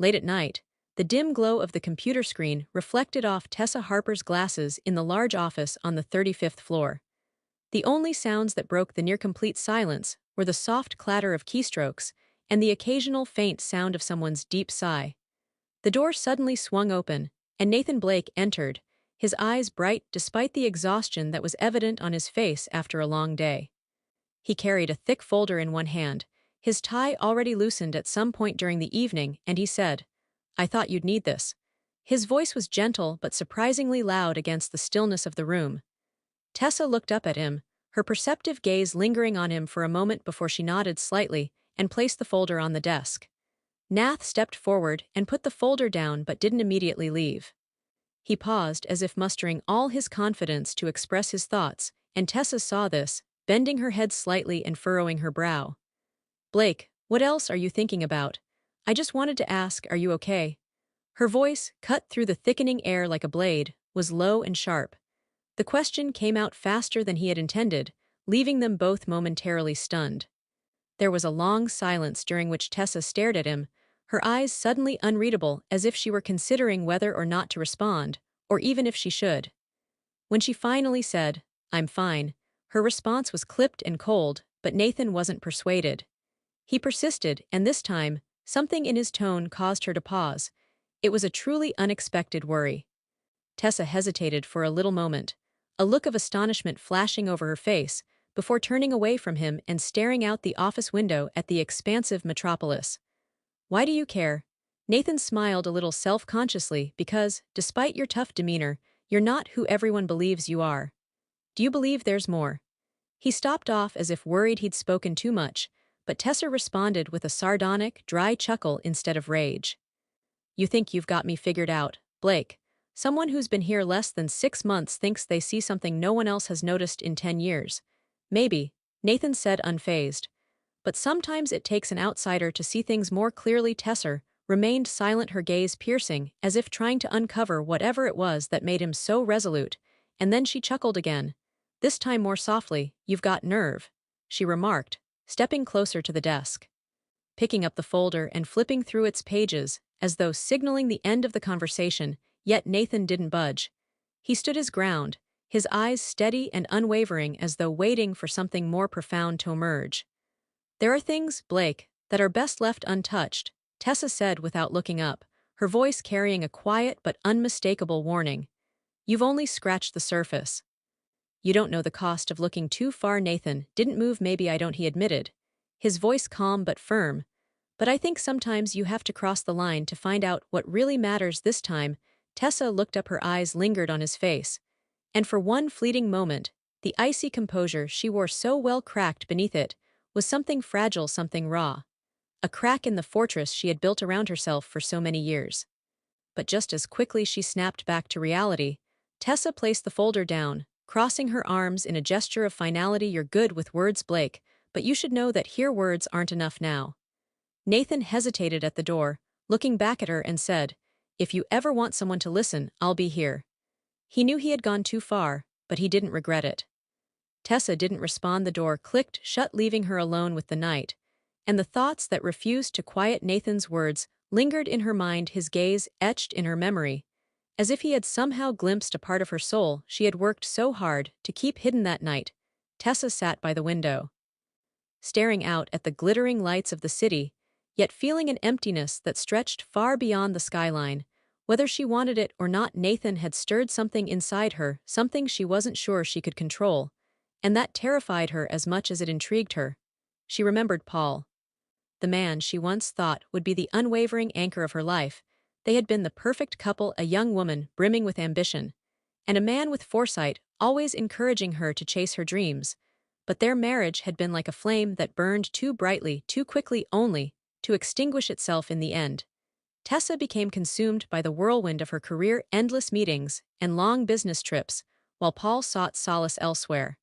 late at night, the dim glow of the computer screen reflected off Tessa Harper's glasses in the large office on the 35th floor. The only sounds that broke the near-complete silence were the soft clatter of keystrokes and the occasional faint sound of someone's deep sigh. The door suddenly swung open, and Nathan Blake entered, his eyes bright despite the exhaustion that was evident on his face after a long day. He carried a thick folder in one hand, his tie already loosened at some point during the evening, and he said, "I thought you'd need this." His voice was gentle but surprisingly loud against the stillness of the room. Tessa looked up at him, her perceptive gaze lingering on him for a moment before she nodded slightly and placed the folder on the desk. Nath stepped forward and put the folder down but didn't immediately leave. He paused as if mustering all his confidence to express his thoughts, and Tessa saw this, bending her head slightly and furrowing her brow. "Blake, what else are you thinking about? I just wanted to ask, are you okay?" Her voice, cut through the thickening air like a blade, was low and sharp. The question came out faster than he had intended, leaving them both momentarily stunned. There was a long silence during which Tessa stared at him, her eyes suddenly unreadable as if she were considering whether or not to respond, or even if she should. When she finally said, "I'm fine," her response was clipped and cold, but Nathan wasn't persuaded. He persisted, and this time, something in his tone caused her to pause. It was a truly unexpected worry. Tessa hesitated for a little moment, a look of astonishment flashing over her face, before turning away from him and staring out the office window at the expansive metropolis. "Why do you care?" Nathan smiled a little self-consciously because, despite your tough demeanor, you're not who everyone believes you are. "Do you believe there's more?" He stopped off as if worried he'd spoken too much, but Tessa responded with a sardonic, dry chuckle instead of rage. "You think you've got me figured out, Blake. Someone who's been here less than 6 months thinks they see something no one else has noticed in 10 years. Maybe," Nathan said unfazed. "But sometimes it takes an outsider to see things more clearly." Tessa remained silent, her gaze piercing, as if trying to uncover whatever it was that made him so resolute, and then she chuckled again. This time more softly. "You've got nerve," she remarked, stepping closer to the desk. Picking up the folder and flipping through its pages, as though signaling the end of the conversation, yet Nathan didn't budge. He stood his ground, his eyes steady and unwavering as though waiting for something more profound to emerge. "There are things, Blake, that are best left untouched," Tessa said without looking up, her voice carrying a quiet but unmistakable warning. "You've only scratched the surface." "You don't know the cost of looking too far." Nathan didn't move. "Maybe I don't," he admitted, his voice calm but firm. "But I think sometimes you have to cross the line to find out what really matters." This time, Tessa looked up, her eyes lingered on his face. And for one fleeting moment, the icy composure she wore so well cracked beneath it was something fragile, something raw. A crack in the fortress she had built around herself for so many years. But just as quickly she snapped back to reality, Tessa placed the folder down, crossing her arms in a gesture of finality. "You're good with words, Blake, but you should know that here words aren't enough now." Nathan hesitated at the door, looking back at her, and said, "If you ever want someone to listen, I'll be here." He knew he had gone too far, but he didn't regret it. Tessa didn't respond. The door clicked shut, leaving her alone with the night, and the thoughts that refused to quiet. Nathan's words lingered in her mind, his gaze etched in her memory, as if he had somehow glimpsed a part of her soul she had worked so hard to keep hidden. That night, Tessa sat by the window, staring out at the glittering lights of the city, yet feeling an emptiness that stretched far beyond the skyline. Whether she wanted it or not, Nathan had stirred something inside her, something she wasn't sure she could control, and that terrified her as much as it intrigued her. She remembered Paul, the man she once thought would be the unwavering anchor of her life. They had been the perfect couple, a young woman brimming with ambition, and a man with foresight, always encouraging her to chase her dreams. But their marriage had been like a flame that burned too brightly, too quickly, only to extinguish itself in the end. Tessa became consumed by the whirlwind of her career, endless meetings, and long business trips, while Paul sought solace elsewhere.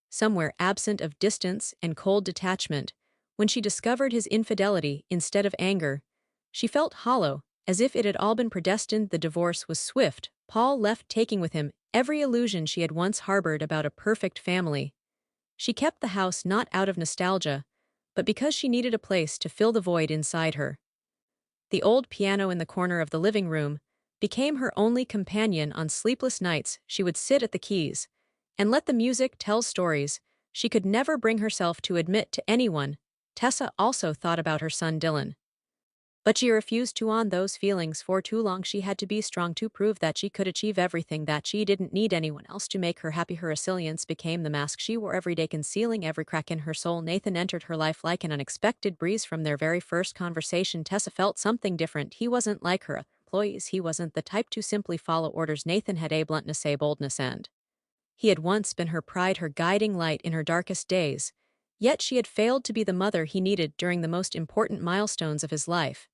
Somewhere absent of distance and cold detachment, when she discovered his infidelity instead of anger, she felt hollow, as if it had all been predestined. The divorce was swift. Paul left, taking with him every illusion she had once harbored about a perfect family. She kept the house not out of nostalgia, but because she needed a place to fill the void inside her. The old piano in the corner of the living room became her only companion on sleepless nights. She would sit at the keys and let the music tell stories she could never bring herself to admit to anyone. Tessa also thought about her son Dylan. But she refused to on those feelings for too long. She had to be strong to prove that she could achieve everything, that she didn't need anyone else to make her happy. Her resilience became the mask she wore every day, concealing every crack in her soul. Nathan entered her life like an unexpected breeze. From their very first conversation, Tessa felt something different. He wasn't like her employees. He wasn't the type to simply follow orders. Nathan had a bluntness, a boldness, and he had once been her pride, her guiding light in her darkest days. Yet she had failed to be the mother he needed during the most important milestones of his life.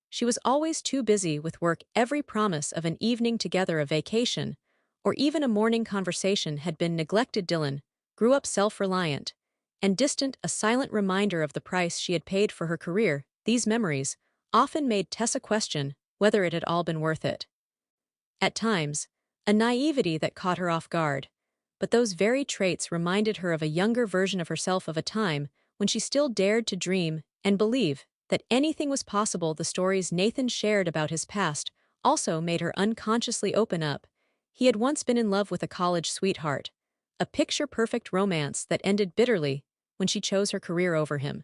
She was always too busy with work. Every promise of an evening together, a vacation, or even a morning conversation had been neglected. Dylan grew up self-reliant and distant, a silent reminder of the price she had paid for her career. These memories often made Tessa question whether it had all been worth it. At times, a naivety that caught her off guard. But those very traits reminded her of a younger version of herself, of a time when she still dared to dream and believe that anything was possible. The stories Nathan shared about his past also made her unconsciously open up. He had once been in love with a college sweetheart, a picture-perfect romance that ended bitterly when she chose her career over him.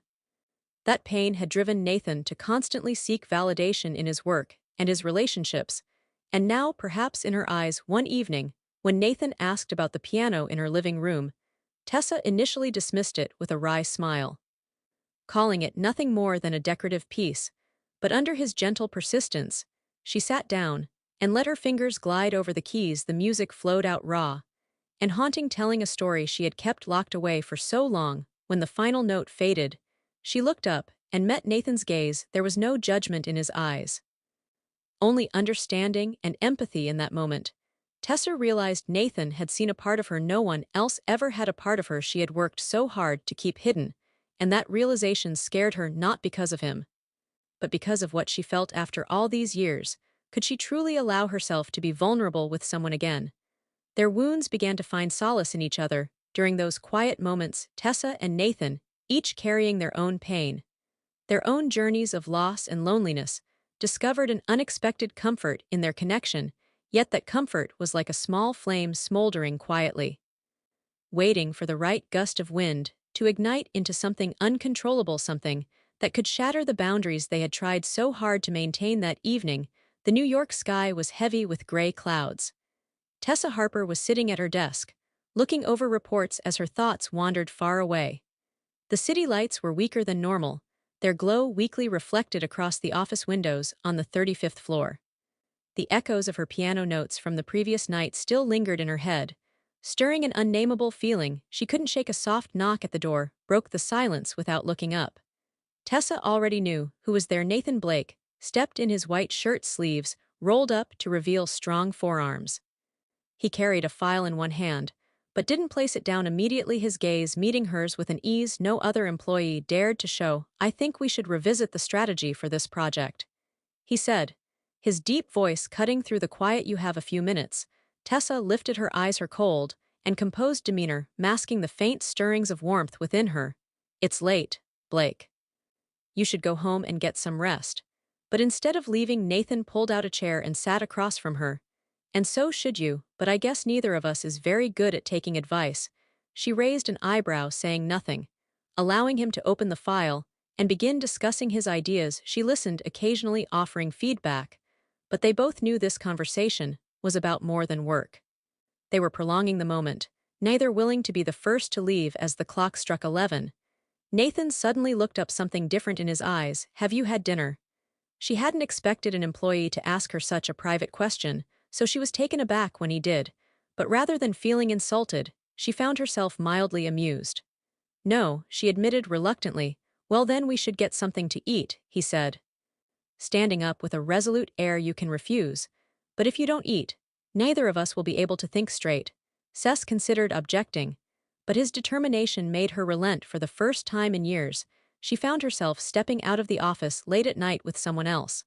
That pain had driven Nathan to constantly seek validation in his work and his relationships, and now, perhaps in her eyes, one evening, when Nathan asked about the piano in her living room, Tessa initially dismissed it with a wry smile, calling it nothing more than a decorative piece. But under his gentle persistence, she sat down and let her fingers glide over the keys. The music flowed out raw and haunting, telling a story she had kept locked away for so long. When the final note faded, she looked up and met Nathan's gaze. There was no judgment in his eyes, only understanding and empathy. In that moment, Tessa realized Nathan had seen a part of her no one else ever had, a part of her she had worked so hard to keep hidden, and that realization scared her, not because of him, but because of what she felt after all these years. Could she truly allow herself to be vulnerable with someone again? Their wounds began to find solace in each other. During those quiet moments, Tessa and Nathan, each carrying their own pain, their own journeys of loss and loneliness, discovered an unexpected comfort in their connection. Yet that comfort was like a small flame smoldering quietly, waiting for the right gust of wind to ignite into something uncontrollable, something that could shatter the boundaries they had tried so hard to maintain. That evening, the New York sky was heavy with gray clouds. Tessa Harper was sitting at her desk, looking over reports as her thoughts wandered far away. The city lights were weaker than normal, their glow weakly reflected across the office windows on the 35th floor. The echoes of her piano notes from the previous night still lingered in her head, stirring an unnameable feeling. She couldn't shake. A soft knock at the door broke the silence. Without looking up, Tessa already knew who was there. Nathan Blake stepped in, his white shirt sleeves rolled up to reveal strong forearms. He carried a file in one hand, but didn't place it down immediately, his gaze meeting hers with an ease no other employee dared to show. "I think we should revisit the strategy for this project," he said, his deep voice cutting through the quiet. "You have a few minutes." Tessa lifted her eyes, her cold and composed demeanor masking the faint stirrings of warmth within her. "It's late, Blake. You should go home and get some rest." But instead of leaving, Nathan pulled out a chair and sat across from her. "And so should you, but I guess neither of us is very good at taking advice." She raised an eyebrow, saying nothing, allowing him to open the file and begin discussing his ideas. She listened, occasionally offering feedback, but they both knew this conversation was about more than work. They were prolonging the moment, neither willing to be the first to leave. As the clock struck 11, Nathan suddenly looked up, something different in his eyes. "Have you had dinner?" She hadn't expected an employee to ask her such a private question, so she was taken aback when he did, but rather than feeling insulted, she found herself mildly amused. "No," she admitted reluctantly. "Well then we should get something to eat," he said, standing up with a resolute air. "You can refuse, but if you don't eat, neither of us will be able to think straight." Cess considered objecting, but his determination made her relent. For the first time in years, she found herself stepping out of the office late at night with someone else.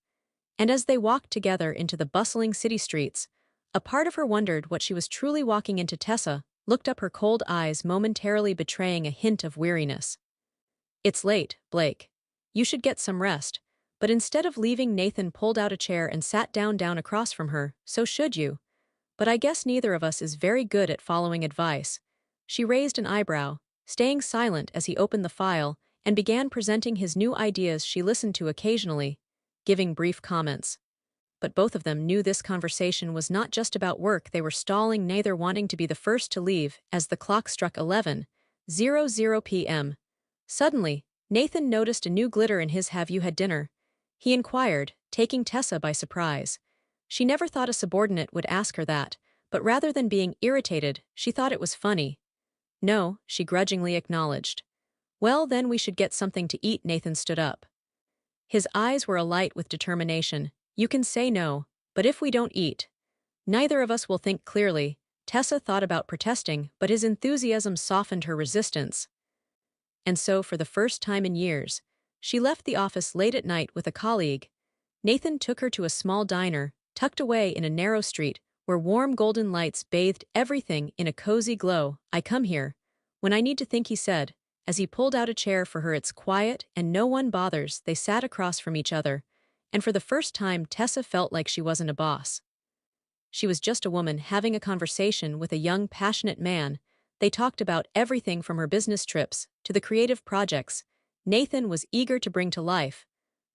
And as they walked together into the bustling city streets, a part of her wondered what she was truly walking into. Tessa looked up, her cold eyes momentarily betraying a hint of weariness. "It's late, Blake. You should get some rest." But instead of leaving, Nathan pulled out a chair and sat down across from her. So should you. But I guess neither of us is very good at following advice. She raised an eyebrow, staying silent as he opened the file, and began presenting his new ideas she listened to occasionally, giving brief comments. But both of them knew this conversation was not just about work. They were stalling, neither wanting to be the first to leave, as the clock struck 11:00 p.m. Suddenly, Nathan noticed a new glitter in his "Have you had dinner?" he inquired, taking Tessa by surprise. She never thought a subordinate would ask her that, but rather than being irritated, she thought it was funny. "No," she grudgingly acknowledged. "Well, then we should get something to eat." Nathan stood up. His eyes were alight with determination. "You can say no, but if we don't eat, neither of us will think clearly." Tessa thought about protesting, but his enthusiasm softened her resistance. And so, for the first time in years, she left the office late at night with a colleague. Nathan took her to a small diner, tucked away in a narrow street, where warm golden lights bathed everything in a cozy glow. "I come here when I need to think," he said, as he pulled out a chair for her. "It's quiet, and no one bothers." They sat across from each other, and for the first time Tessa felt like she wasn't a boss. She was just a woman having a conversation with a young, passionate man. They talked about everything from her business trips to the creative projects Nathan was eager to bring to life.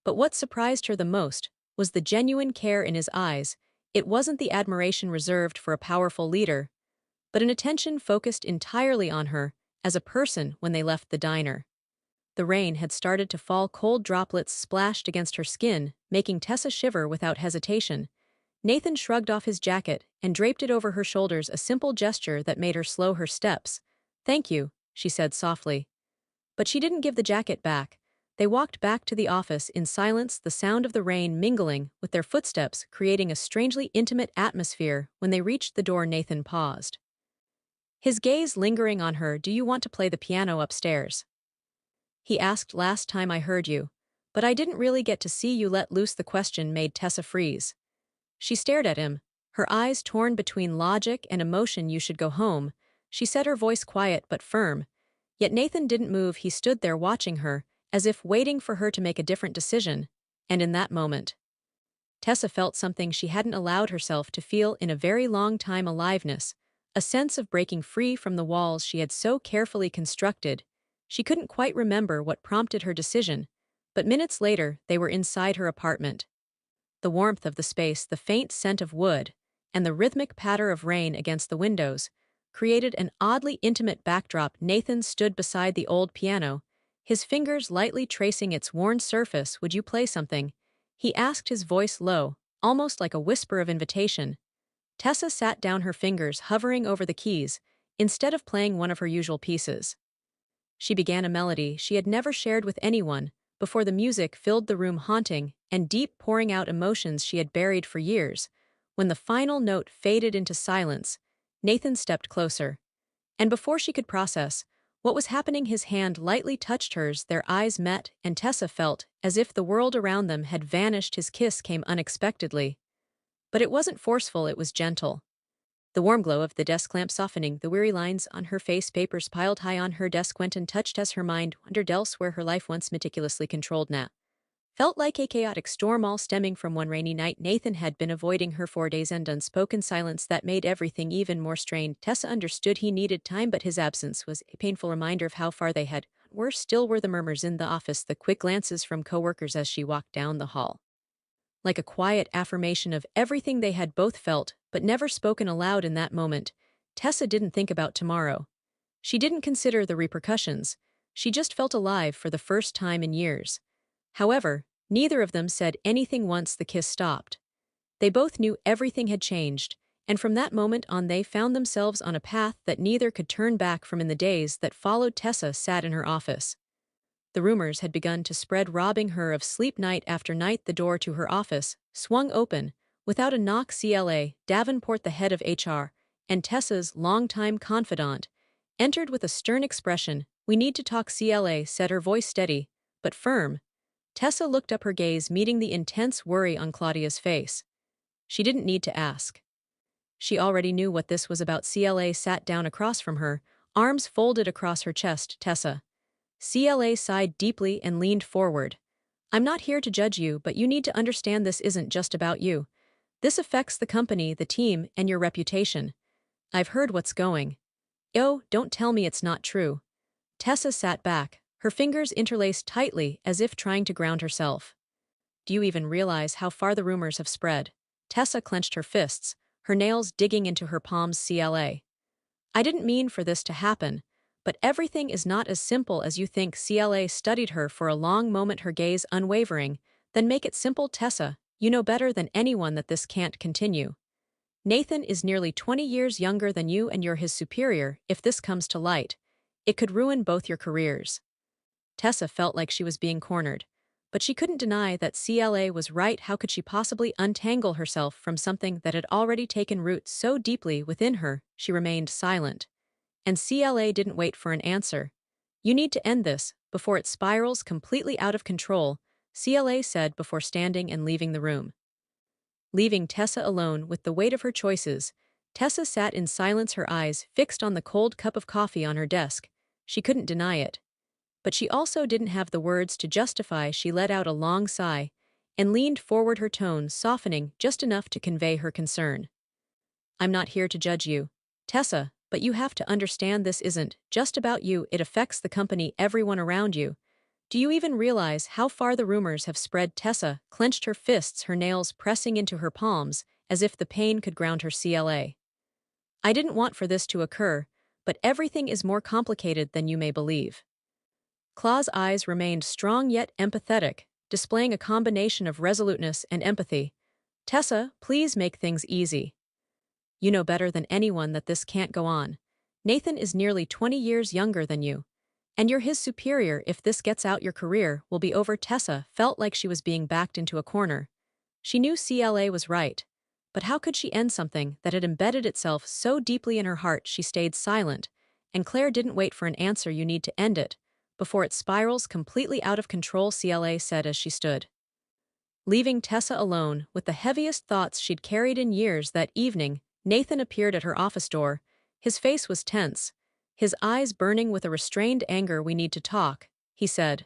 But what surprised her the most was the genuine care in his eyes. It wasn't the admiration reserved for a powerful leader, but an attention focused entirely on her as a person. When they left the diner, the rain had started to fall. Cold droplets splashed against her skin, making Tessa shiver without hesitation. Nathan shrugged off his jacket and draped it over her shoulders, a simple gesture that made her slow her steps. "Thank you," she said softly. But she didn't give the jacket back. They walked back to the office in silence, the sound of the rain mingling with their footsteps, creating a strangely intimate atmosphere. When they reached the door, Nathan paused, his gaze lingering on her. "Do you want to play the piano upstairs?" he asked. "Last time I heard you, but I didn't really get to see you let loose." The question made Tessa freeze. She stared at him, her eyes torn between logic and emotion. "You should go home," she said, her voice quiet but firm. Yet Nathan didn't move. He stood there watching her, as if waiting for her to make a different decision. And in that moment, Tessa felt something she hadn't allowed herself to feel in a very long time: aliveness, a sense of breaking free from the walls she had so carefully constructed. She couldn't quite remember what prompted her decision, but minutes later they were inside her apartment. The warmth of the space, the faint scent of wood, and the rhythmic patter of rain against the windows created an oddly intimate backdrop. Nathan stood beside the old piano, his fingers lightly tracing its worn surface. "Would you play something?" he asked, his voice low, almost like a whisper of invitation. Tessa sat down, her fingers hovering over the keys, instead of playing one of her usual pieces. She began a melody she had never shared with anyone before. The music filled the room, haunting and deep, pouring out emotions she had buried for years. When the final note faded into silence, Nathan stepped closer. And before she could process what was happening, his hand lightly touched hers. Their eyes met, and Tessa felt as if the world around them had vanished. His kiss came unexpectedly. But it wasn't forceful, it was gentle. The warm glow of the desk lamp softening the weary lines on her face. Papers piled high on her desk went untouched as her mind wandered elsewhere. Her life, once meticulously controlled, now felt like a chaotic storm, all stemming from one rainy night. Nathan had been avoiding her for days, and unspoken silence that made everything even more strained. Tessa understood he needed time, but his absence was a painful reminder of how far they had. Worse still were the murmurs in the office, the quick glances from coworkers as she walked down the hall. Like a quiet affirmation of everything they had both felt, but never spoken aloud. In that moment, Tessa didn't think about tomorrow. She didn't consider the repercussions. She just felt alive for the first time in years. However, neither of them said anything once the kiss stopped. They both knew everything had changed, and from that moment on they found themselves on a path that neither could turn back from. In the days that followed, Tessa sat in her office. The rumors had begun to spread, robbing her of sleep night after night. The door to her office swung open, without a knock. CLA Davenport, the head of HR, and Tessa's longtime confidant, entered with a stern expression. "We need to talk," CLA said, her voice steady but firm. Tessa looked up, her gaze meeting the intense worry on Claudia's face. She didn't need to ask. She already knew what this was about. CLA sat down across from her, arms folded across her chest. "Tessa." CLA sighed deeply and leaned forward. I'm not here to judge you, but you need to understand this isn't just about you. This affects the company, the team, and your reputation. I've heard what's going. Oh, don't tell me it's not true. Tessa sat back, her fingers interlaced tightly as if trying to ground herself. Do you even realize how far the rumors have spread? Tessa clenched her fists, her nails digging into her palms. I didn't mean for this to happen, but everything is not as simple as you think. Studied her for a long moment, her gaze unwavering. Then make it simple, Tessa. You know better than anyone that this can't continue. Nathan is nearly 20 years younger than you and you're his superior. If this comes to light, it could ruin both your careers. Tessa felt like she was being cornered, but she couldn't deny that CLA was right. How could she possibly untangle herself from something that had already taken root so deeply within her? She remained silent. And CLA didn't wait for an answer. You need to end this, before it spirals completely out of control, CLA said before standing and leaving the room. Leaving Tessa alone with the weight of her choices, Tessa sat in silence, her eyes fixed on the cold cup of coffee on her desk. She couldn't deny it. But she also didn't have the words to justify. She let out a long sigh and leaned forward, her tone softening just enough to convey her concern. I'm not here to judge you, Tessa, but you have to understand this isn't just about you. It affects the company, everyone around you. Do you even realize how far the rumors have spread? Tessa clenched her fists, her nails pressing into her palms, as if the pain could ground her. I didn't want for this to occur, but everything is more complicated than you may believe. Claw's eyes remained strong yet empathetic, displaying a combination of resoluteness and empathy. Tessa, please make things easy. You know better than anyone that this can't go on. Nathan is nearly 20 years younger than you. And you're his superior. If this gets out, your career will be over. Tessa felt like she was being backed into a corner. She knew CLA was right. But how could she end something that had embedded itself so deeply in her heart? She stayed silent, and Claire didn't wait for an answer. You need to end it, before it spirals completely out of control, CLA said as she stood. Leaving Tessa alone with the heaviest thoughts she'd carried in years. That evening, Nathan appeared at her office door. His face was tense, his eyes burning with a restrained anger. We need to talk, he said,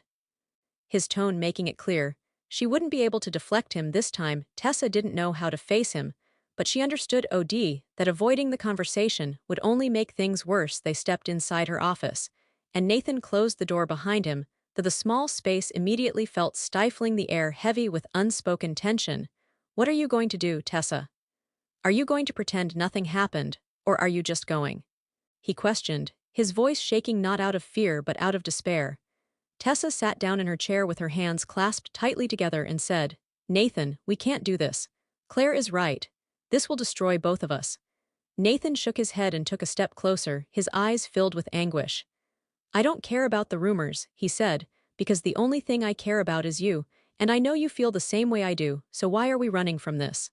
his tone making it clear she wouldn't be able to deflect him this time. Tessa didn't know how to face him, but she understood that avoiding the conversation would only make things worse. They stepped inside her office, and Nathan closed the door behind him, though the small space immediately felt stifling, the air heavy with unspoken tension. What are you going to do, Tessa? Are you going to pretend nothing happened, or are you just going? He questioned, his voice shaking not out of fear but out of despair. Tessa sat down in her chair with her hands clasped tightly together and said, Nathan, we can't do this. Claire is right. This will destroy both of us. Nathan shook his head and took a step closer, his eyes filled with anguish. I don't care about the rumors, he said, because the only thing I care about is you, and I know you feel the same way I do, so why are we running from this?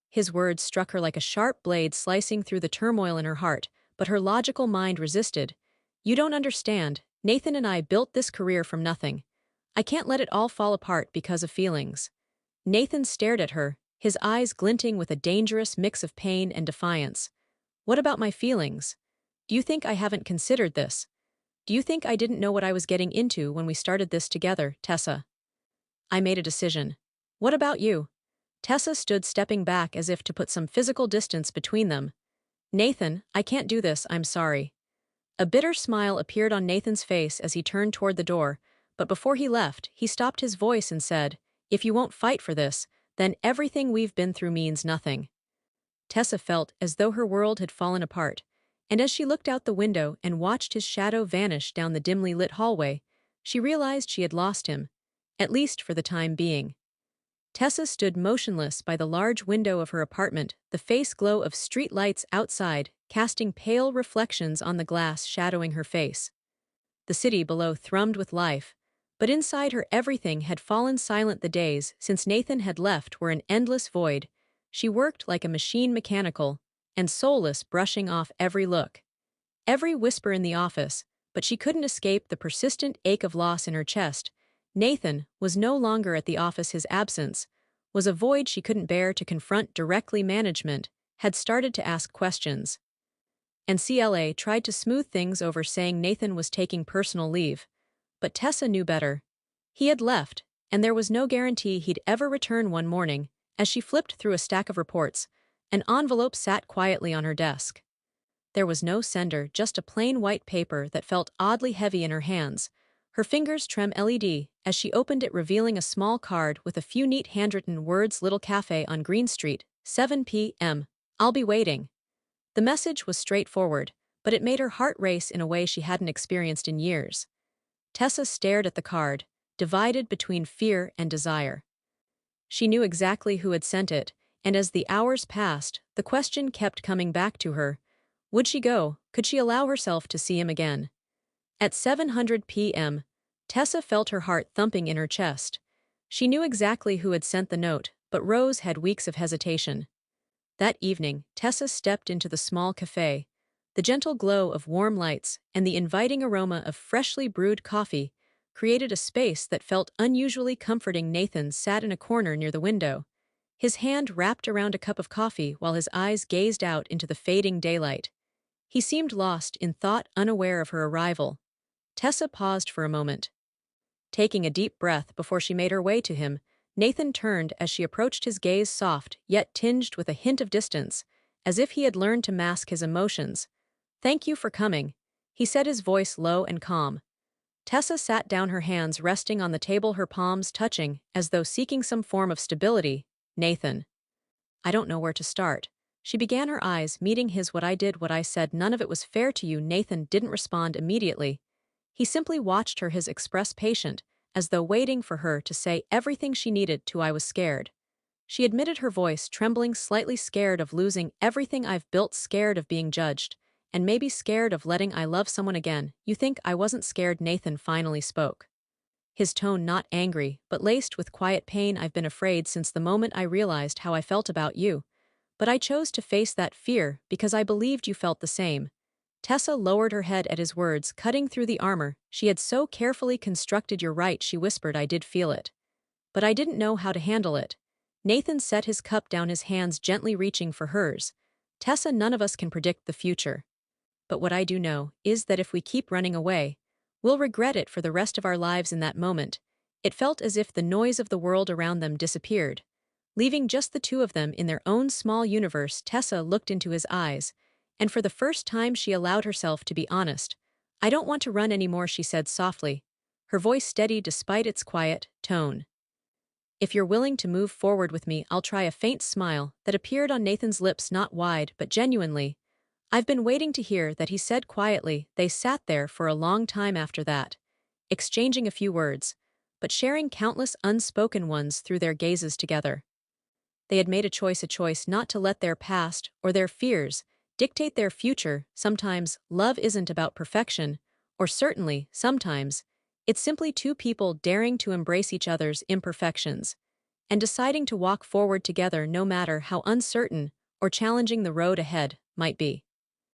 His words struck her like a sharp blade slicing through the turmoil in her heart, but her logical mind resisted. You don't understand. Nathan and I built this career from nothing. I can't let it all fall apart because of feelings. Nathan stared at her, his eyes glinting with a dangerous mix of pain and defiance. What about my feelings? Do you think I haven't considered this? Do you think I didn't know what I was getting into when we started this together, Tessa? I made a decision. What about you? Tessa stood, stepping back as if to put some physical distance between them. Nathan, I can't do this, I'm sorry. A bitter smile appeared on Nathan's face as he turned toward the door, but before he left, he stopped his voice and said, If you won't fight for this, then everything we've been through means nothing. Tessa felt as though her world had fallen apart, and as she looked out the window and watched his shadow vanish down the dimly lit hallway, she realized she had lost him, at least for the time being. Tessa stood motionless by the large window of her apartment, the face glow of street lights outside, casting pale reflections on the glass shadowing her face. The city below thrummed with life, but inside her everything had fallen silent. The days since Nathan had left were an endless void. She worked like a machine, mechanical and soulless, brushing off every look, every whisper in the office, but she couldn't escape the persistent ache of loss in her chest. Nathan was no longer at the office. His absence was a void she couldn't bear to confront directly. Management had started to ask questions, and CLA tried to smooth things over, saying Nathan was taking personal leave. But Tessa knew better. He had left, and there was no guarantee he'd ever return. One morning, as she flipped through a stack of reports, an envelope sat quietly on her desk. There was no sender, just a plain white paper that felt oddly heavy in her hands. Her fingers trembled as she opened it, revealing a small card with a few neat handwritten words: Little Cafe on Green Street, 7 p.m. I'll be waiting. The message was straightforward, but it made her heart race in a way she hadn't experienced in years. Tessa stared at the card, divided between fear and desire. She knew exactly who had sent it, and as the hours passed, the question kept coming back to her. Would she go? Could she allow herself to see him again? At 7:00 p.m., Tessa felt her heart thumping in her chest. She knew exactly who had sent the note, but Rose had weeks of hesitation. That evening, Tessa stepped into the small cafe. The gentle glow of warm lights and the inviting aroma of freshly brewed coffee created a space that felt unusually comforting. Nathan sat in a corner near the window, his hand wrapped around a cup of coffee while his eyes gazed out into the fading daylight. He seemed lost in thought, unaware of her arrival. Tessa paused for a moment, taking a deep breath before she made her way to him. Nathan turned as she approached, his gaze soft, yet tinged with a hint of distance, as if he had learned to mask his emotions. "Thank you for coming," he said, his voice low and calm. Tessa sat down, her hands resting on the table, her palms touching, as though seeking some form of stability. "Nathan, I don't know where to start." She began, her eyes meeting his. "What I did, what I said, none of it was fair to you." Nathan didn't respond immediately. He simply watched her, his express patient, as though waiting for her to say everything she needed to. "I was scared," she admitted, her voice trembling slightly. "Scared of losing everything I've built, scared of being judged, and maybe scared of letting I love someone again." "You think I wasn't scared?" Nathan finally spoke, his tone not angry, but laced with quiet pain. "I've been afraid since the moment I realized how I felt about you. But I chose to face that fear because I believed you felt the same." Tessa lowered her head at his words, cutting through the armor she had so carefully constructed. "You're right," she whispered. "I did feel it. But I didn't know how to handle it." Nathan set his cup down, his hands gently reaching for hers. "Tessa, none of us can predict the future. But what I do know is that if we keep running away, we'll regret it for the rest of our lives." In that moment, it felt as if the noise of the world around them disappeared, leaving just the two of them in their own small universe. Tessa looked into his eyes, and for the first time she allowed herself to be honest. "I don't want to run anymore," she said softly, her voice steady despite its quiet tone. "If you're willing to move forward with me, I'll try." A faint smile that appeared on Nathan's lips, not wide but genuinely. "I've been waiting to hear that," he said quietly. They sat there for a long time after that, exchanging a few words, but sharing countless unspoken ones through their gazes together. They had made a choice not to let their past or their fears dictate their future. Sometimes love isn't about perfection, or certainly, sometimes, it's simply two people daring to embrace each other's imperfections and deciding to walk forward together no matter how uncertain or challenging the road ahead might be.